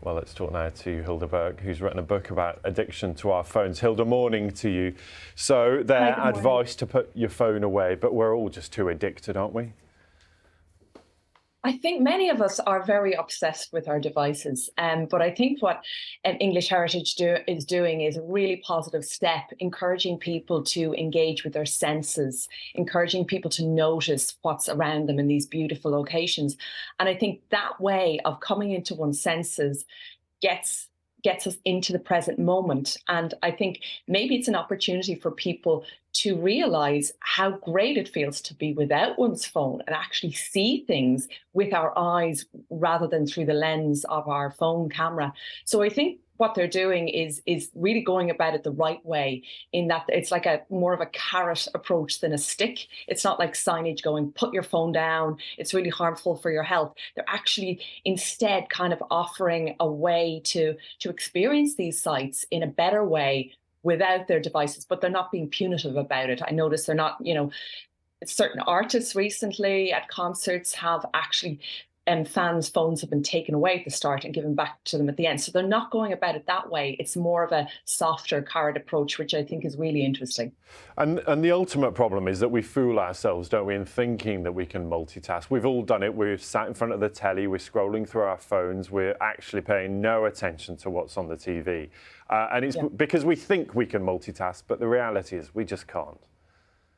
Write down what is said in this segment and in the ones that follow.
Well, let's talk now to Hilda Burke, who's written a book about addiction to our phones. Hilda, morning to you. So their advice to put your phone away, but we're all just too addicted, aren't we? I think many of us are very obsessed with our devices, but I think what English Heritage is doing is a really positive step, encouraging people to engage with their senses, encouraging people to notice what's around them in these beautiful locations. And I think that way of coming into one's senses gets us into the present moment. And I think maybe it's an opportunity for people to realize how great it feels to be without one's phone and actually see things with our eyes rather than through the lens of our phone camera. So I think what they're doing is really going about it the right way, in that it's like a more of a carrot approach than a stick. It's not like signage going, put your phone down, it's really harmful for your health. They're actually instead kind of offering a way to experience these sites in a better way without their devices, but they're not being punitive about it. I notice they're not, certain artists recently at concerts have actually fans' phones have been taken away at the start and given back to them at the end. So they're not going about it that way. It's more of a softer carrot approach, which I think is really interesting. And the ultimate problem is that we fool ourselves, don't we, in thinking that we can multitask. We've all done it. We're sat in front of the telly, we're scrolling through our phones, we're actually paying no attention to what's on the TV. And it's because we think we can multitask, but the reality is we just can't.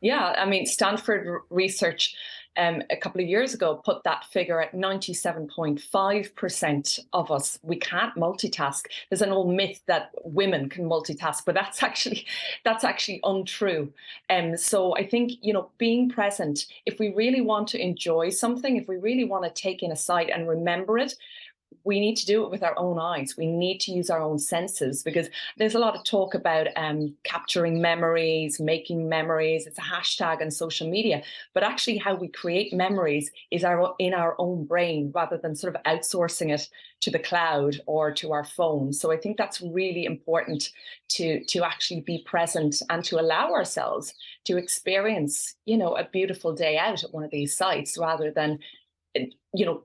Yeah, I mean, Stanford research a couple of years ago put that figure at 97.5% of us. We can't multitask. There's an old myth that women can multitask, but that's actually untrue. So I think, being present, if we really want to enjoy something, if we really want to take in a sight and remember it, we need to do it with our own eyes. We need to use our own senses, because there's a lot of talk about capturing memories, making memories. It's a hashtag on social media, but actually how we create memories is in our own brain, rather than sort of outsourcing it to the cloud or to our phone. So I think that's really important to actually be present and to allow ourselves to experience, a beautiful day out at one of these sites, rather than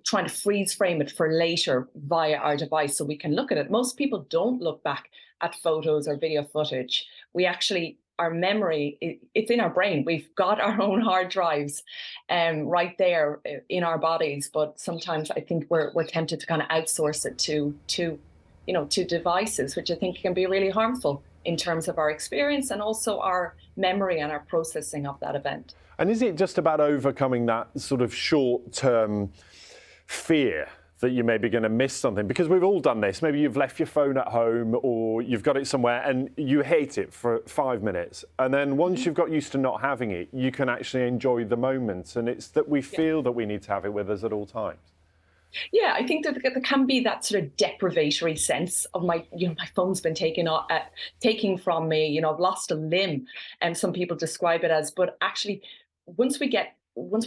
trying to freeze frame it for later via our device so we can look at it. Most people don't look back at photos or video footage. We actually, our memory, it's in our brain. We've got our own hard drives right there in our bodies. But sometimes I think we're tempted to kind of outsource it to devices, which I think can be really harmful in terms of our experience and also our memory and our processing of that event. And is it just about overcoming that sort of short-term fear that you're maybe going to miss something? Because we've all done this. Maybe you've left your phone at home or you've got it somewhere and you hate it for 5 minutes. And then once you've got used to not having it, you can actually enjoy the moment. And it's that we feel that we need to have it with us at all times. Yeah, I think that there can be that sort of deprivatory sense of my phone's been taken from me, I've lost a limb, and some people describe it as. But actually, once we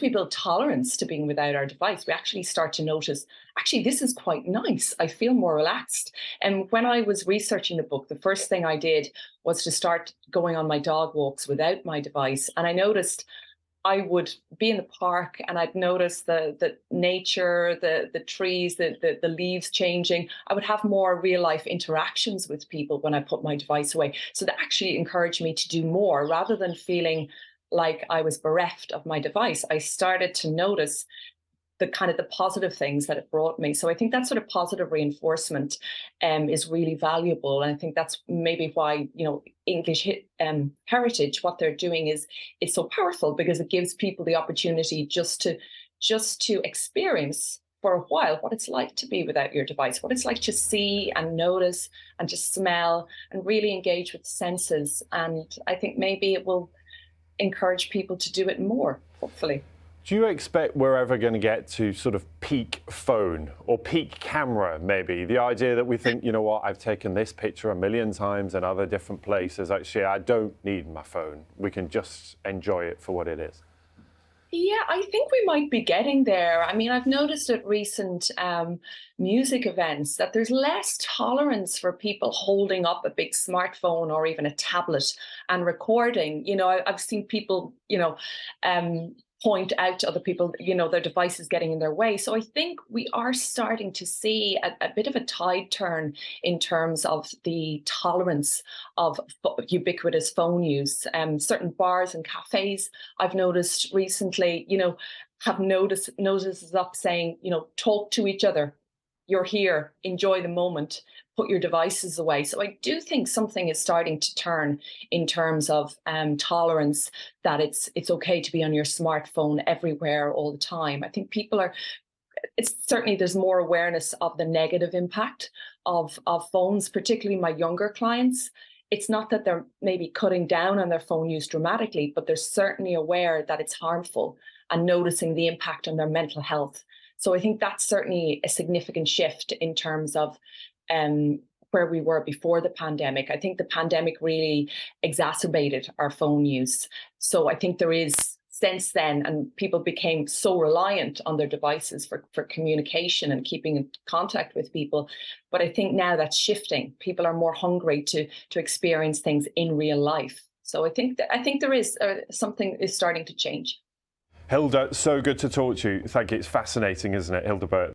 build tolerance to being without our device, we actually start to notice, actually, this is quite nice. I feel more relaxed. And when I was researching the book, the first thing I did was to start going on my dog walks without my device, and I noticed I would be in the park and I'd notice the nature, the trees, the leaves changing. I would have more real life interactions with people when I put my device away. So that actually encouraged me to do more, rather than feeling like I was bereft of my device. I started to notice the positive things that it brought me. So I think that sort of positive reinforcement is really valuable. And I think that's maybe why, English Heritage, what they're doing is so powerful, because it gives people the opportunity just to experience for a while what it's like to be without your device, what it's like to see and notice and to smell and really engage with the senses. And I think maybe it will encourage people to do it more, hopefully. Do you expect we're ever going to get to sort of peak phone or peak camera, maybe? The idea that we think, I've taken this picture a million times in other different places. Actually, I don't need my phone. We can just enjoy it for what it is. Yeah, I think we might be getting there. I mean, I've noticed at recent music events that there's less tolerance for people holding up a big smartphone or even a tablet and recording. I've seen people, point out to other people, their device is getting in their way. So I think we are starting to see a bit of a tide turn in terms of the tolerance of ubiquitous phone use. Certain bars and cafes, I've noticed recently, have notices up saying, talk to each other. You're here, enjoy the moment, put your devices away. So I do think something is starting to turn in terms of tolerance, that it's okay to be on your smartphone everywhere all the time. I think it's certainly, there's more awareness of the negative impact of phones, particularly my younger clients. It's not that they're maybe cutting down on their phone use dramatically, but they're certainly aware that it's harmful and noticing the impact on their mental health. So I think that's certainly a significant shift in terms of where we were before the pandemic. I think the pandemic really exacerbated our phone use. So I think there is, since then, and people became so reliant on their devices for communication and keeping in contact with people. But I think now that's shifting. People are more hungry to experience things in real life. So I think there is something is starting to change. Hilda, so good to talk to you. Thank you. It's fascinating, isn't it, Hilda Burt?